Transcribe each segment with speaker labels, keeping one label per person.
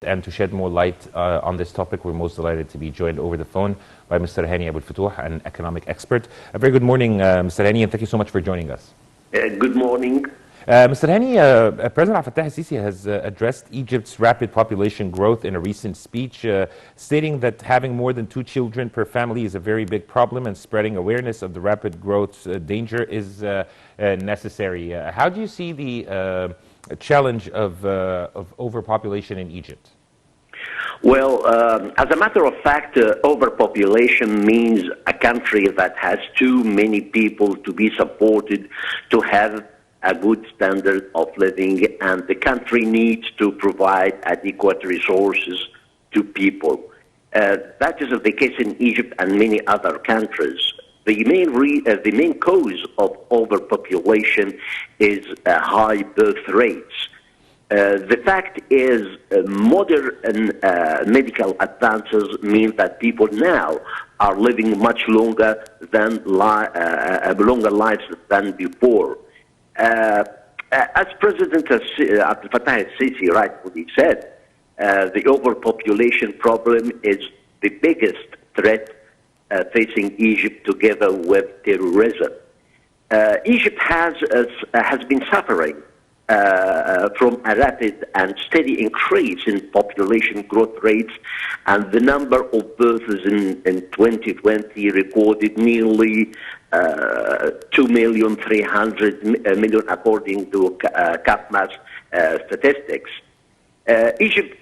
Speaker 1: and to shed more light on this topic, we're most delighted to be joined over the phone by Mr. Hany Abou El Fotouh, an economic expert. A very good morning, Mr. Hany, and thank you so much for joining us.
Speaker 2: Good morning.
Speaker 1: Mr. Hany, President Abdel Fatah al-Sisi has addressed Egypt's rapid population growth in a recent speech, stating that having more than 2 children per family is a very big problem and spreading awareness of the rapid growth's danger is necessary. How do you see the challenge of overpopulation in Egypt?
Speaker 2: Well, as a matter of fact, overpopulation means a country that has too many people to be supported to have a good standard of living, and the country needs to provide adequate resources to people. That is the case in Egypt and many other countries. The main cause of overpopulation is high birth rates. The fact is, modern medical advances mean that people now are living much longer lives than before. As President Abdel Fatah al-Sisi rightfully said, the overpopulation problem is the biggest threat facing Egypt together with terrorism. Egypt has been suffering from a rapid and steady increase in population growth rates, and the number of births in 2020 recorded nearly 2,300,000 according to CAPMA's statistics. Egypt's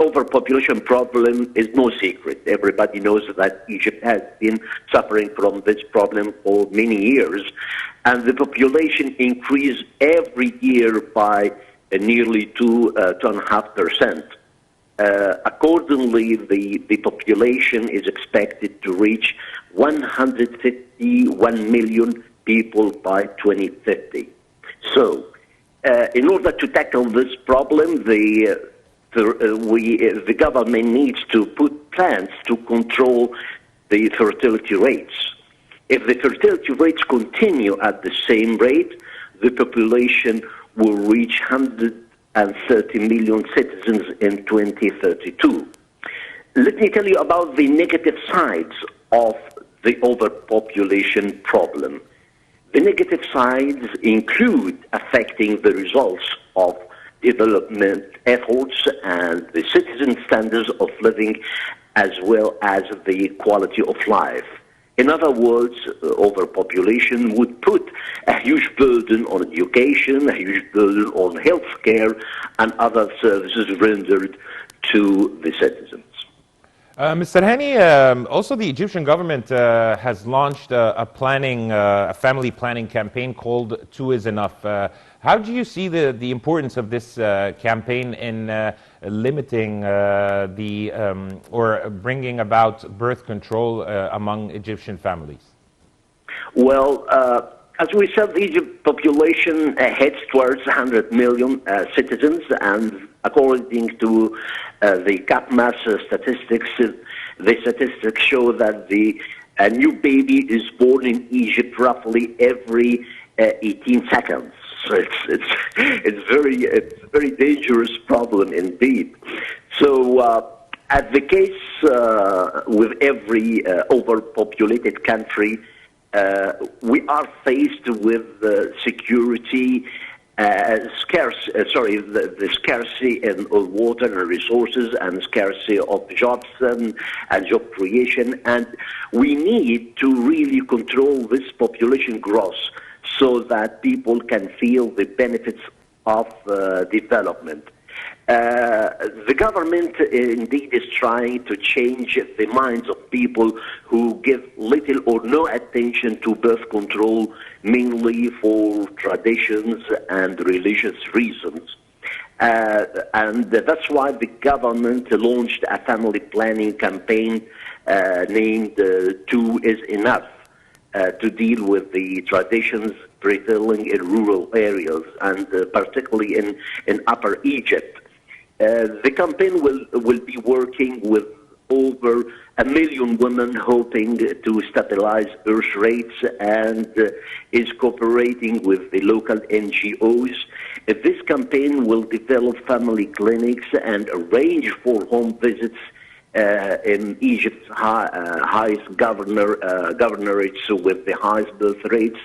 Speaker 2: overpopulation problem is no secret. Everybody knows that Egypt has been suffering from this problem for many years, and the population increased every year by nearly 2.5%. Accordingly, the population is expected to reach 151 million people by 2050. So, in order to tackle this problem, the government needs to put plans to control the fertility rates. If the fertility rates continue at the same rate, the population will reach 130 million citizens in 2032. Let me tell you about the negative sides of the overpopulation problem. The negative sides include affecting the results of development efforts and the citizen standards of living, as well as the quality of life. In other words, overpopulation would put a huge burden on education, a huge burden on healthcare, and other services rendered to the citizens.
Speaker 1: Mr. Hany, also the Egyptian government has launched a family planning campaign called 2 is Enough. How do you see the importance of this campaign in limiting or bringing about birth control among Egyptian families?
Speaker 2: Well, as we said, the Egypt population heads towards 100 million citizens, and according to the CAPMA's statistics, the statistics show that a new baby is born in Egypt roughly every 18 seconds. So it's a very dangerous problem indeed. So as the case with every overpopulated country, we are faced with security, the scarcity in water and resources, and scarcity of jobs and job creation, and we need to really control this population growth so that people can feel the benefits of development. The government indeed is trying to change the minds of people who give little or no attention to birth control, mainly for traditions and religious reasons. And that's why the government launched a family planning campaign named 2 is Enough, to deal with the traditions prevailing in rural areas, and particularly in Upper Egypt. The campaign will be working with over 1 million women, hoping to stabilize birth rates, and is cooperating with the local NGOs This campaign will develop family clinics and arrange for home visits in Egypt's highest governorates with the highest birth rates,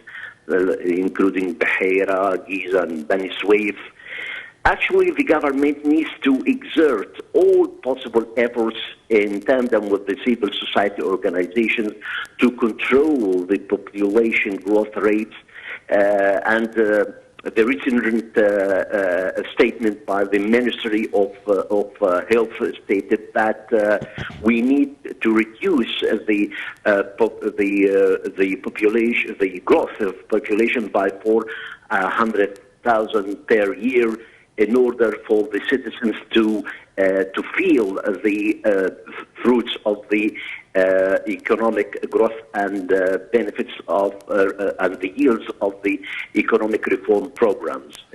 Speaker 2: including Beheira, Giza, and Bani Suef. Actually, the government needs to exert all possible efforts in tandem with the civil society organizations to control the population growth rates. The recent statement by the Ministry of Health stated that we need to reduce the population, the growth of population by 400,000 per year, in order for the citizens to feel the fruits of the economic growth and benefits of and the yields of the economic reform programs.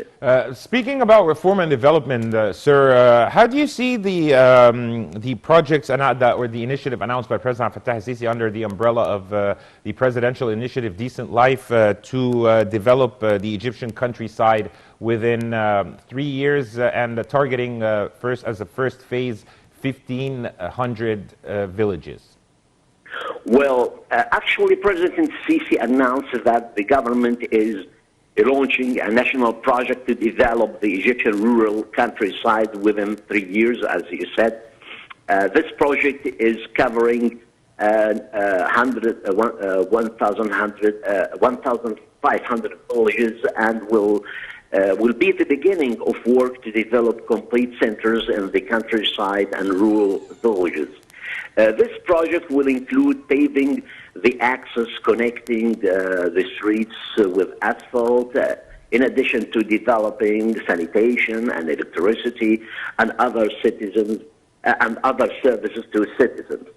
Speaker 1: Speaking about reform and development, sir, how do you see the projects or the initiative announced by President Abdel Fatah al-Sisi under the umbrella of the presidential initiative Decent Life to develop the Egyptian countryside within 3 years and targeting first as a first phase 1,500 villages?
Speaker 2: Well, actually, President Sisi announced that the government is launching a national project to develop the Egyptian rural countryside within 3 years, as you said. This project is covering 1,500 villages and will be the beginning of work to develop complete centers in the countryside and rural villages. This project will include paving the access connecting the streets with asphalt, in addition to developing sanitation and electricity and other services to citizens.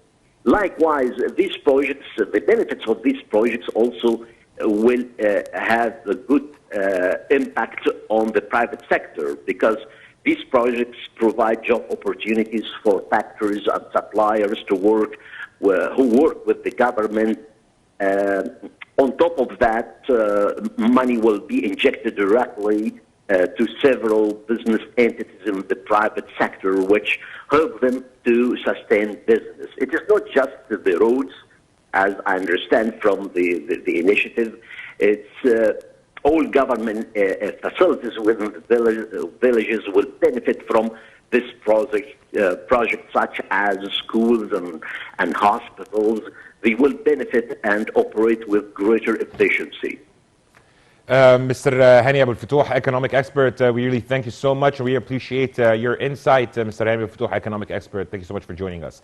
Speaker 2: Likewise, these projects, the benefits of these projects also will have a good impact on the private sector, because these projects provide job opportunities for factories and suppliers to work who work with the government. On top of that, money will be injected directly to several business entities in the private sector, which help them to sustain business. It is not just the roads, as I understand from the initiative. It's all government facilities within the villages will benefit from this project, such as schools and hospitals. They will benefit and operate with greater efficiency.
Speaker 1: Mr. Hany Abou El Fotouh, economic expert, we really thank you so much. We appreciate your insight, Mr. Hany Abou El Fotouh, economic expert. Thank you so much for joining us.